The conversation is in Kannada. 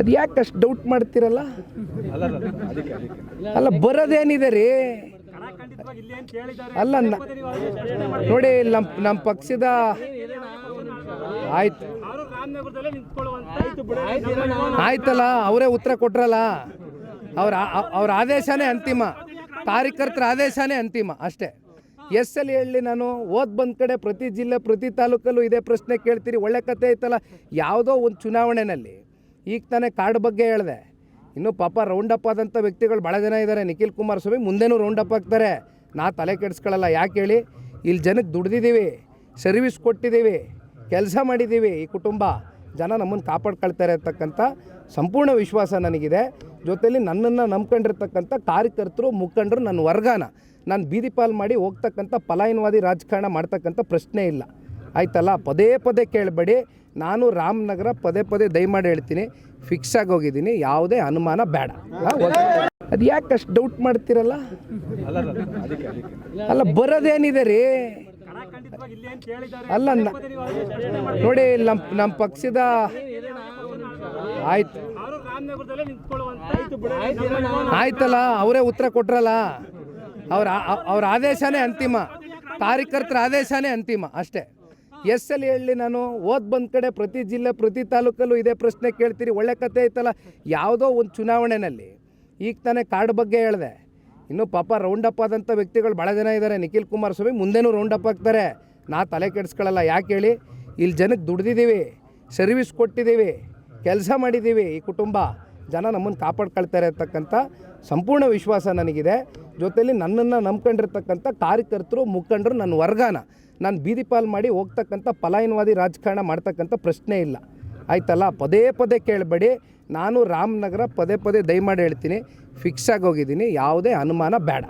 ಅದು ಯಾಕೆ ಅಷ್ಟು ಡೌಟ್ ಮಾಡ್ತೀರಲ್ಲ? ಅಲ್ಲ ಬರೋದೇನಿದೆ ರೀ? ಅಲ್ಲ ನೋಡಿ, ನಮ್ಮ ಪಕ್ಷದ ಆಯ್ತು ಆಯ್ತಲ್ಲ, ಅವರೇ ಉತ್ತರ ಕೊಟ್ರಲ್ಲ. ಅವ್ರ ಆದೇಶನೇ ಅಂತಿಮ, ಕಾರ್ಯಕರ್ತರ ಆದೇಶನೇ ಅಂತಿಮ ಅಷ್ಟೇ. ಎಸ್ಸಲ್ಲಿ ಹೇಳಿ ನಾನು ಓದ್ ಬಂದ ಕಡೆ ಪ್ರತಿ ಜಿಲ್ಲೆ ಪ್ರತಿ ತಾಲೂಕಲ್ಲೂ ಇದೇ ಪ್ರಶ್ನೆ ಕೇಳ್ತೀರಿ. ಒಳ್ಳೆ ಕತೆ ಐತಲ್ಲ. ಯಾವುದೋ ಒಂದು ಚುನಾವಣೆಯಲ್ಲಿ ಈಗ ತಾನೇ ಕಾರ್ಡ್ ಬಗ್ಗೆ ಹೇಳಿದೆ. ಇನ್ನೂ ಪಾಪ ರೌಂಡಪ್ ಆದಂಥ ವ್ಯಕ್ತಿಗಳು ಭಾಳ ಜನ ಇದ್ದಾರೆ. ನಿಖಿಲ್ ಕುಮಾರಸ್ವಾಮಿ ಮುಂದೆನೂ ರೌಂಡಪ್ ಆಗ್ತಾರೆ. ನಾ ತಲೆ ಕೆಡಿಸ್ಕೊಳ್ಳಲ್ಲ. ಯಾಕೆ ಹೇಳಿ? ಇಲ್ಲಿ ಜನಕ್ಕೆ ದುಡ್ದಿದ್ದೀವಿ, ಸರ್ವಿಸ್ ಕೊಟ್ಟಿದ್ದೀವಿ, ಕೆಲಸ ಮಾಡಿದ್ದೀವಿ. ಈ ಕುಟುಂಬ ಜನ ನಮ್ಮನ್ನು ಕಾಪಾಡ್ಕೊಳ್ತಾರೆ ಅಂತಕ್ಕಂಥ ಸಂಪೂರ್ಣ ವಿಶ್ವಾಸ ನನಗಿದೆ. ಜೊತೆಯಲ್ಲಿ ನನ್ನನ್ನು ನಂಬ್ಕೊಂಡಿರ್ತಕ್ಕಂಥ ಕಾರ್ಯಕರ್ತರು ಮುಖಂಡರು ನನ್ನ ವರ್ಗನ ನಾನು ಬೀದಿ ಪಾಲು ಮಾಡಿ ಹೋಗ್ತಕ್ಕಂಥ ಪಲಾಯನವಾದಿ ರಾಜಕಾರಣ ಮಾಡ್ತಕ್ಕಂಥ ಪ್ರಶ್ನೆ ಇಲ್ಲ. ಆಯ್ತಲ್ಲ? ಪದೇ ಪದೇ ಕೇಳಬೇಡಿ. ನಾನು ರಾಮನಗರ ಪದೇ ಪದೇ ದಯಮಾಡಿ ಹೇಳ್ತೀನಿ, ಫಿಕ್ಸ್ ಆಗಿ ಹೋಗಿದ್ದೀನಿ. ಯಾವುದೇ ಅನುಮಾನ ಬೇಡ. ಅದು ಯಾಕೆ ಅಷ್ಟು ಡೌಟ್ ಮಾಡ್ತೀರಲ್ಲ? ಅಲ್ಲ ಬರೋದೇನಿದೆ ರೀ? ಅಲ್ಲ ನೋಡಿ, ನಮ್ಮ ಪಕ್ಷದ ಆಯ್ತು ಆಯ್ತಲ್ಲ, ಅವರೇ ಉತ್ತರ ಕೊಟ್ರಲ್ಲ. ಅವ್ರ ಆದೇಶನೇ ಅಂತಿಮ, ಕಾರ್ಯಕರ್ತರ ಆದೇಶನೇ ಅಂತಿಮ ಅಷ್ಟೇ. ಎಸ್ಸಲ್ಲಿ ಹೇಳಿ ನಾನು ಓದ್ ಬಂದ ಕಡೆ ಪ್ರತಿ ಜಿಲ್ಲೆ ಪ್ರತಿ ತಾಲೂಕಲ್ಲೂ ಇದೇ ಪ್ರಶ್ನೆ ಕೇಳ್ತೀರಿ. ಒಳ್ಳೆ ಕತೆ ಐತಲ್ಲ. ಯಾವುದೋ ಒಂದು ಚುನಾವಣೆಯಲ್ಲಿ ಈಗ ತಾನೇ ಕಾರ್ಡ್ ಬಗ್ಗೆ ಹೇಳಿದೆ. ಇನ್ನೂ ಪಾಪ ರೌಂಡಪ್ ಆದಂಥ ವ್ಯಕ್ತಿಗಳು ಭಾಳ ಜನ ಇದ್ದಾರೆ. ನಿಖಿಲ್ ಕುಮಾರಸ್ವಾಮಿ ಮುಂದೆನೂ ರೌಂಡಪ್ ಆಗ್ತಾರೆ. ನಾ ತಲೆ ಕೆಡಿಸ್ಕೊಳ್ಳಲ್ಲ. ಯಾಕೆ ಹೇಳಿ? ಇಲ್ಲಿ ಜನಕ್ಕೆ ದುಡ್ದಿದ್ದೀವಿ, ಸರ್ವಿಸ್ ಕೊಟ್ಟಿದ್ದೀವಿ, ಕೆಲಸ ಮಾಡಿದ್ದೀವಿ. ಈ ಕುಟುಂಬ ಜನ ನಮ್ಮನ್ನು ಕಾಪಾಡ್ಕೊಳ್ತಾರೆ ಅಂತಕ್ಕಂಥ ಸಂಪೂರ್ಣ ವಿಶ್ವಾಸ ನನಗಿದೆ. ಜೊತೆಯಲ್ಲಿ ನನ್ನನ್ನು ನಂಬ್ಕೊಂಡಿರ್ತಕ್ಕಂಥ ಕಾರ್ಯಕರ್ತರು ಮುಖಂಡರು ನನ್ನ ವರ್ಗನ ನಾನು ಬೀದಿ ಪಾಲು ಮಾಡಿ ಹೋಗ್ತಕ್ಕಂಥ ಪಲಾಯನವಾದಿ ರಾಜಕಾರಣ ಮಾಡ್ತಕ್ಕಂಥ ಪ್ರಶ್ನೆ ಇಲ್ಲ. ಆಯ್ತಲ್ಲ? ಪದೇ ಪದೇ ಕೇಳಬೇಡಿ. ನಾನು ರಾಮನಗರ ಪದೇ ಪದೇ ದಯಮಾಡಿ ಹೇಳ್ತೀನಿ, ಫಿಕ್ಸ್ ಆಗಿ ಹೋಗಿದ್ದೀನಿ. ಯಾವುದೇ ಅನುಮಾನ ಬೇಡ.